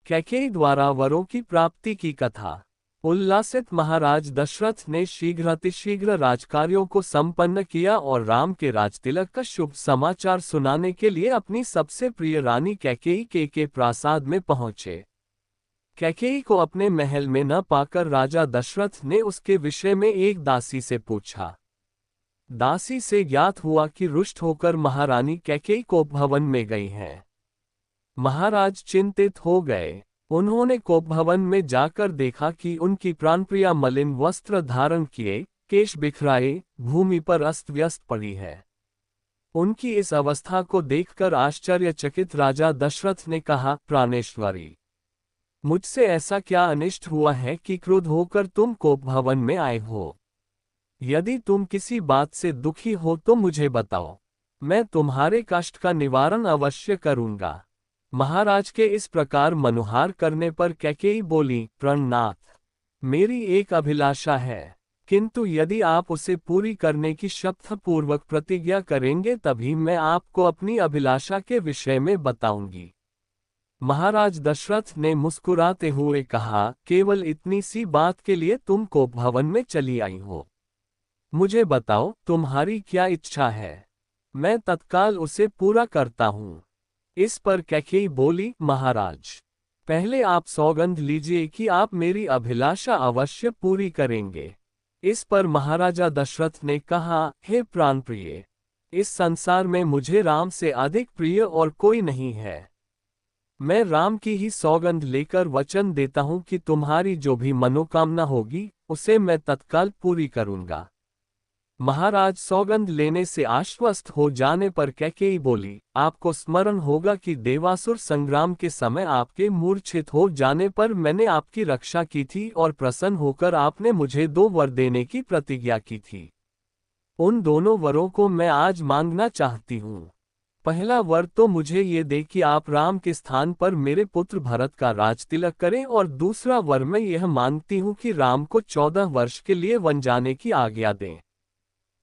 कैकेयी द्वारा वरों की प्राप्ति की कथा। उल्लासित महाराज दशरथ ने शीघ्रातिशीघ्र राजकार्यों को संपन्न किया और राम के राजतिलक का शुभ समाचार सुनाने के लिए अपनी सबसे प्रिय रानी कैकेयी के प्रासाद में पहुंचे। कैकेयी को अपने महल में न पाकर राजा दशरथ ने उसके विषय में एक दासी से पूछा। दासी से ज्ञात हुआ कि रुष्ट होकर महारानी कैकेयी कोप भवन में गई हैं। महाराज चिंतित हो गए। उन्होंने कोप भवन में जाकर देखा कि उनकी प्राणप्रिया मलिन वस्त्र धारण किए, केश बिखराए, भूमि पर अस्त व्यस्त पड़ी है। उनकी इस अवस्था को देखकर आश्चर्यचकित राजा दशरथ ने कहा, प्राणेश्वरी, मुझसे ऐसा क्या अनिष्ट हुआ है कि क्रुद्ध होकर तुम कोप भवन में आए हो? यदि तुम किसी बात से दुखी हो तो मुझे बताओ, मैं तुम्हारे कष्ट का निवारण अवश्य करूंगा। महाराज के इस प्रकार मनुहार करने पर कैकेयी बोली, प्रणनाथ, मेरी एक अभिलाषा है, किंतु यदि आप उसे पूरी करने की शपथपूर्वक प्रतिज्ञा करेंगे तभी मैं आपको अपनी अभिलाषा के विषय में बताऊंगी। महाराज दशरथ ने मुस्कुराते हुए कहा, केवल इतनी सी बात के लिए तुम कोप भवन में चली आई हो? मुझे बताओ, तुम्हारी क्या इच्छा है, मैं तत्काल उसे पूरा करता हूँ। इस पर कैकेयी बोली, महाराज, पहले आप सौगंध लीजिए कि आप मेरी अभिलाषा अवश्य पूरी करेंगे। इस पर महाराजा दशरथ ने कहा, हे प्राणप्रिय, इस संसार में मुझे राम से अधिक प्रिय और कोई नहीं है। मैं राम की ही सौगंध लेकर वचन देता हूं कि तुम्हारी जो भी मनोकामना होगी उसे मैं तत्काल पूरी करूंगा। महाराज सौगंध लेने से आश्वस्त हो जाने पर कैकेयी बोली, आपको स्मरण होगा कि देवासुर संग्राम के समय आपके मूर्छित हो जाने पर मैंने आपकी रक्षा की थी और प्रसन्न होकर आपने मुझे 2 वर देने की प्रतिज्ञा की थी। उन दोनों वरों को मैं आज मांगना चाहती हूँ। पहला वर तो मुझे ये दे कि आप राम के स्थान पर मेरे पुत्र भरत का राजतिलक करें, और दूसरा वर मैं यह मांगती हूँ कि राम को 14 वर्ष के लिए वन जाने की आज्ञा दें।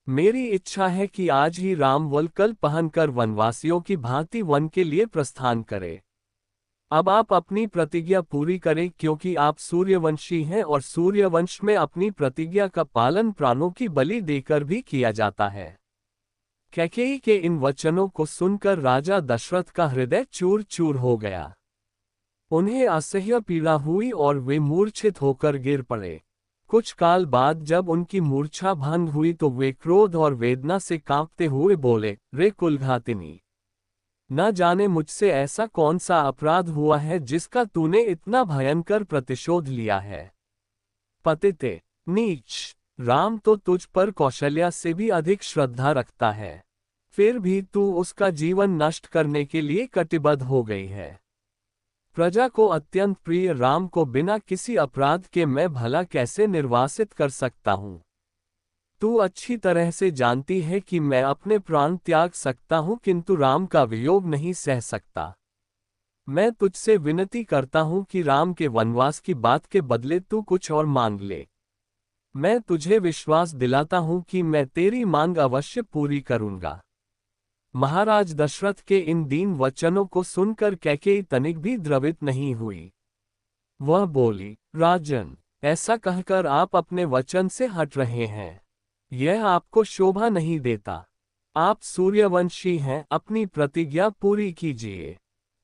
मेरी इच्छा है कि आज ही राम वल्कल पहनकर वनवासियों की भांति वन के लिए प्रस्थान करें। अब आप अपनी प्रतिज्ञा पूरी करें, क्योंकि आप सूर्यवंशी हैं और सूर्यवंश में अपनी प्रतिज्ञा का पालन प्राणों की बलि देकर भी किया जाता है। कैकेयी के इन वचनों को सुनकर राजा दशरथ का हृदय चूर चूर हो गया। उन्हें असह्य पीड़ा हुई और वे मूर्छित होकर गिर पड़े। कुछ काल बाद जब उनकी मूर्छा भंग हुई तो वे क्रोध और वेदना से कांपते हुए बोले, रे कुलघातिनी, न जाने मुझसे ऐसा कौन सा अपराध हुआ है जिसका तूने इतना भयंकर प्रतिशोध लिया है। पतिते, नीच, राम तो तुझ पर कौशल्या से भी अधिक श्रद्धा रखता है, फिर भी तू उसका जीवन नष्ट करने के लिए कटिबद्ध हो गई है। प्रजा को अत्यंत प्रिय राम को बिना किसी अपराध के मैं भला कैसे निर्वासित कर सकता हूँ? तू अच्छी तरह से जानती है कि मैं अपने प्राण त्याग सकता हूँ, किंतु राम का वियोग नहीं सह सकता। मैं तुझसे विनती करता हूँ कि राम के वनवास की बात के बदले तू कुछ और मांग ले। मैं तुझे विश्वास दिलाता हूँ कि मैं तेरी मांग अवश्य पूरी करूँगा। महाराज दशरथ के इन दीन वचनों को सुनकर कैकेयी तनिक भी द्रवित नहीं हुई। वह बोली, राजन, ऐसा कहकर आप अपने वचन से हट रहे हैं। यह आपको शोभा नहीं देता। आप सूर्यवंशी हैं, अपनी प्रतिज्ञा पूरी कीजिए।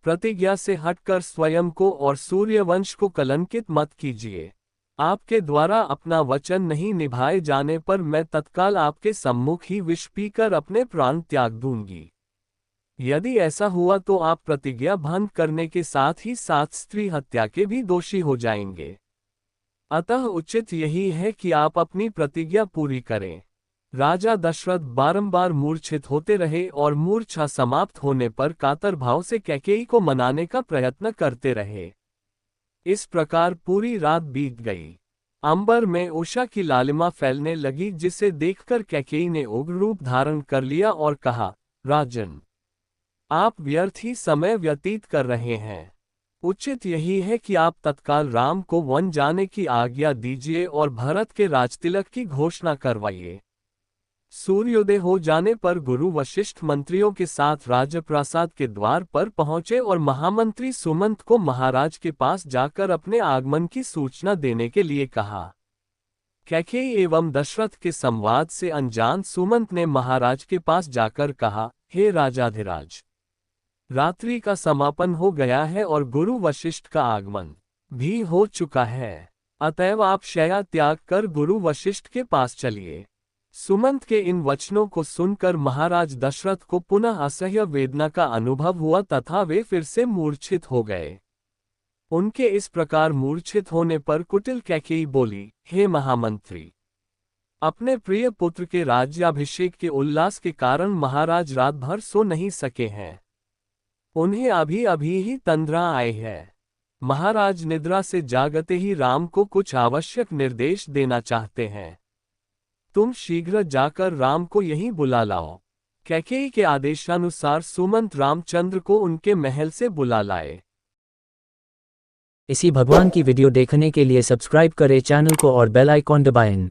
प्रतिज्ञा से हटकर स्वयं को और सूर्यवंश को कलंकित मत कीजिए। आपके द्वारा अपना वचन नहीं निभाए जाने पर मैं तत्काल आपके सम्मुख ही विष पीकर अपने प्राण त्याग दूंगी। यदि ऐसा हुआ तो आप प्रतिज्ञा भंग करने के साथ ही साथ स्त्री हत्या के भी दोषी हो जाएंगे। अतः उचित यही है कि आप अपनी प्रतिज्ञा पूरी करें। राजा दशरथ बारंबार मूर्छित होते रहे और मूर्छा समाप्त होने पर कातर भाव से कैकेयी को मनाने का प्रयत्न करते रहे। इस प्रकार पूरी रात बीत गई। अंबर में उषा की लालिमा फैलने लगी, जिसे देखकर कैकेयी ने उग्र रूप धारण कर लिया और कहा, राजन, आप व्यर्थ ही समय व्यतीत कर रहे हैं। उचित यही है कि आप तत्काल राम को वन जाने की आज्ञा दीजिए और भरत के राजतिलक की घोषणा करवाइए। सूर्योदय हो जाने पर गुरु वशिष्ठ मंत्रियों के साथ राजप्रासाद के द्वार पर पहुंचे और महामंत्री सुमंत को महाराज के पास जाकर अपने आगमन की सूचना देने के लिए कहा। कैकेयी एवं दशरथ के संवाद से अनजान सुमंत ने महाराज के पास जाकर कहा, हे राजाधिराज, रात्रि का समापन हो गया है और गुरु वशिष्ठ का आगमन भी हो चुका है, अतएव आप शय्या त्याग कर गुरु वशिष्ठ के पास चलिए। सुमंत के इन वचनों को सुनकर महाराज दशरथ को पुनः असह्य वेदना का अनुभव हुआ तथा वे फिर से मूर्छित हो गए। उनके इस प्रकार मूर्छित होने पर कुटिल कैकेयी बोली, हे महामंत्री, अपने प्रिय पुत्र के राज्याभिषेक के उल्लास के कारण महाराज रात भर सो नहीं सके हैं। उन्हें अभी अभी ही तंद्रा आई है। महाराज निद्रा से जागते ही राम को कुछ आवश्यक निर्देश देना चाहते हैं। तुम शीघ्र जाकर राम को यहीं बुला लाओ। कैकेयी के आदेशानुसार सुमंत रामचंद्र को उनके महल से बुला लाए। इसी भगवान की वीडियो देखने के लिए सब्सक्राइब करें चैनल को और बेल आइकॉन दबाएं।